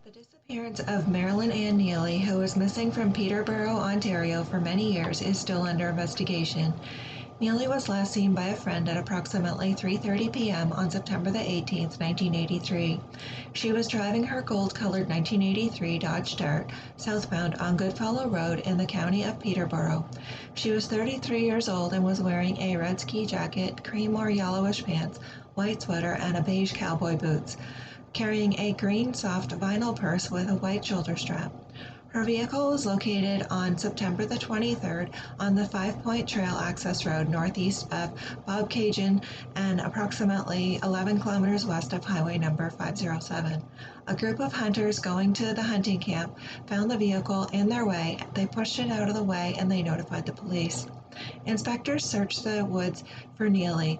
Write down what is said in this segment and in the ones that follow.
The disappearance of Marilyn Ann Neely, who was missing from Peterborough, Ontario for many years, is still under investigation. Neely was last seen by a friend at approximately 3:30 p.m. on September the 18th, 1983. She was driving her gold-colored 1983 Dodge Dart southbound on Goodfellow Road in the county of Peterborough. She was 33 years old and was wearing a red ski jacket, cream or yellowish pants, white sweater, and a beige cowboy boots, carrying a green soft vinyl purse with a white shoulder strap. Her vehicle was located on September the 23rd on the Five Point Trail access road northeast of Bobcaygeon and approximately 11 kilometers west of highway number 507. A group of hunters going to the hunting camp found the vehicle in their way. They pushed it out of the way and they notified the police. Inspectors searched the woods for Neely.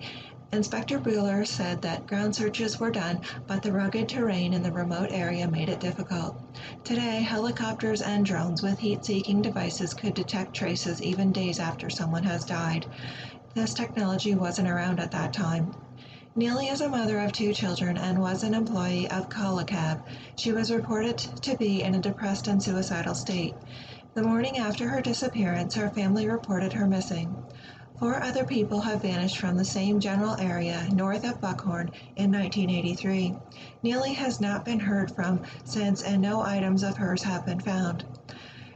Inspector Bueller said that ground searches were done, but the rugged terrain in the remote area made it difficult. Today, helicopters and drones with heat-seeking devices could detect traces even days after someone has died. This technology wasn't around at that time. Neely is a mother of two children and was an employee of Colacab. She was reported to be in a depressed and suicidal state. The morning after her disappearance, her family reported her missing. Four other people have vanished from the same general area north of Buckhorn in 1983. Neely has not been heard from since and no items of hers have been found.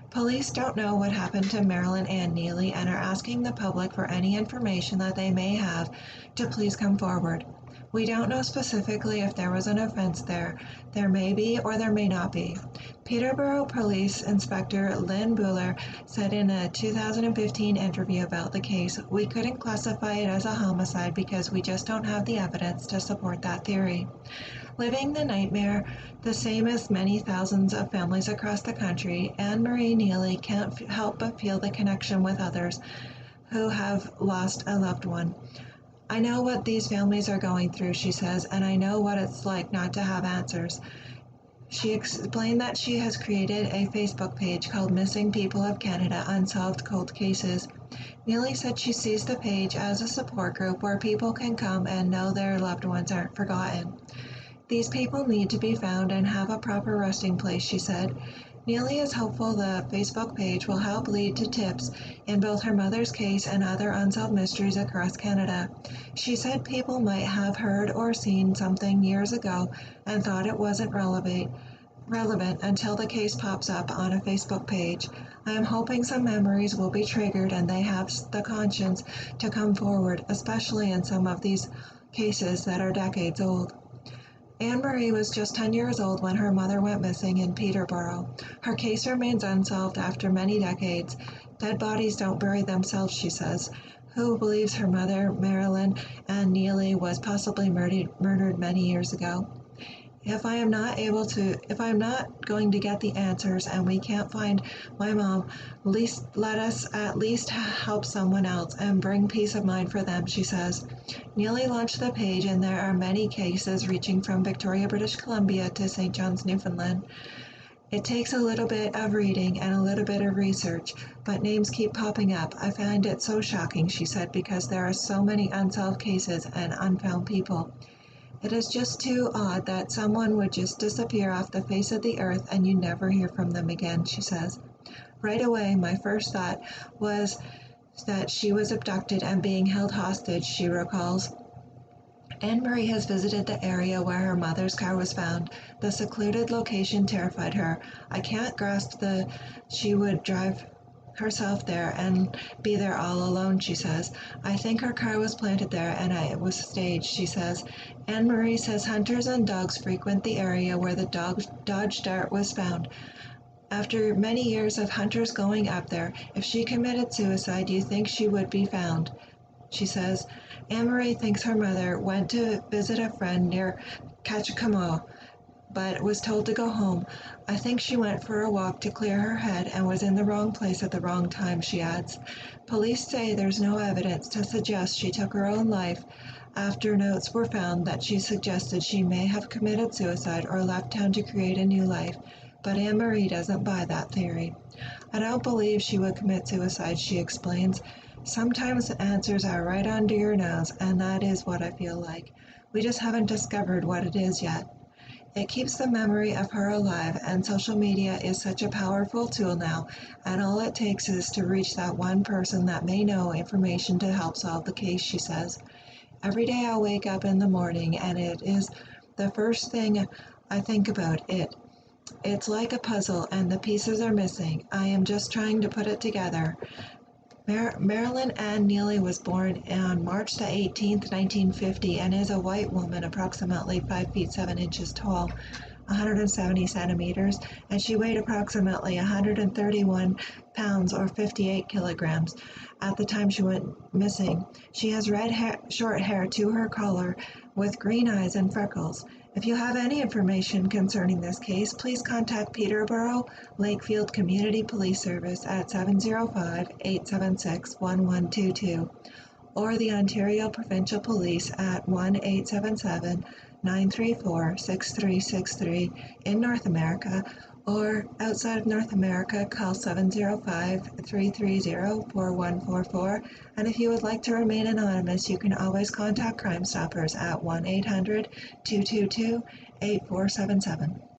Police don't know what happened to Marilyn Ann Neely and are asking the public for any information that they may have to please come forward. We don't know specifically if there was an offense there. There may be or there may not be. Peterborough Police Inspector Lynn Bueller said in a 2015 interview about the case, "We couldn't classify it as a homicide because we just don't have the evidence to support that theory." Living the nightmare, the same as many thousands of families across the country, Anne Marie Neely can't help but feel the connection with others who have lost a loved one. "I know what these families are going through," she says, "and I know what it's like not to have answers." She explained that she has created a Facebook page called Missing People of Canada Unsolved Cold Cases. Neely said she sees the page as a support group where people can come and know their loved ones aren't forgotten. "These people need to be found and have a proper resting place," she said. Neely is hopeful the Facebook page will help lead to tips in both her mother's case and other unsolved mysteries across Canada. She said people might have heard or seen something years ago and thought it wasn't relevant until the case pops up on a Facebook page. "I am hoping some memories will be triggered and they have the conscience to come forward, especially in some of these cases that are decades old." Anne Marie was just 10 years old when her mother went missing in Peterborough. Her case remains unsolved after many decades. Dead bodies don't bury themselves, she says. Who believes her mother, Marilyn Ann Neely, was possibly murdered many years ago? If I am not going to get the answers and we can't find my mom, let us at least help someone else and bring peace of mind for them, she says. Neely launched the page and there are many cases reaching from Victoria, British Columbia to St. John's, Newfoundland. It takes a little bit of reading and a little bit of research, but names keep popping up. I find it so shocking, she said, because there are so many unsolved cases and unfound people. It is just too odd that someone would just disappear off the face of the earth and you never hear from them again, she says. Right away, my first thought was that she was abducted and being held hostage, she recalls. Anne Marie has visited the area where her mother's car was found. The secluded location terrified her. I can't grasp she would drive herself there and be there all alone, she says. I think her car was planted there and it was staged, she says. Anne Marie says hunters and dogs frequent the area where the Dodge Dart was found. After many years of hunters going up there, if she committed suicide, do you think she would be found? She says. Anne Marie thinks her mother went to visit a friend near Catchacamo, but was told to go home. I think she went for a walk to clear her head and was in the wrong place at the wrong time, she adds. Police say there's no evidence to suggest she took her own life after notes were found that she suggested she may have committed suicide or left town to create a new life, but Anne Marie doesn't buy that theory. I don't believe she would commit suicide, she explains. Sometimes the answers are right under your nose, and that is what I feel like. We just haven't discovered what it is yet. It keeps the memory of her alive, and social media is such a powerful tool now, and all it takes is to reach that one person that may know information to help solve the case, she says. Every day I wake up in the morning and it is the first thing I think about it. It's like a puzzle and the pieces are missing. I am just trying to put it together. Marilyn Ann Neely was born on March the 18th, 1950, and is a white woman approximately 5 feet 7 inches tall, 170 centimeters, and she weighed approximately 131 pounds or 58 kilograms at the time she went missing. She has short hair to her collar with green eyes and freckles. If you have any information concerning this case, please contact Peterborough Lakefield Community Police Service at 705-876-1122 or the Ontario Provincial Police at 1-877-934-6363 in North America, or outside of North America, call 705-330-4144. And if you would like to remain anonymous, you can always contact Crime Stoppers at 1-800-222-8477.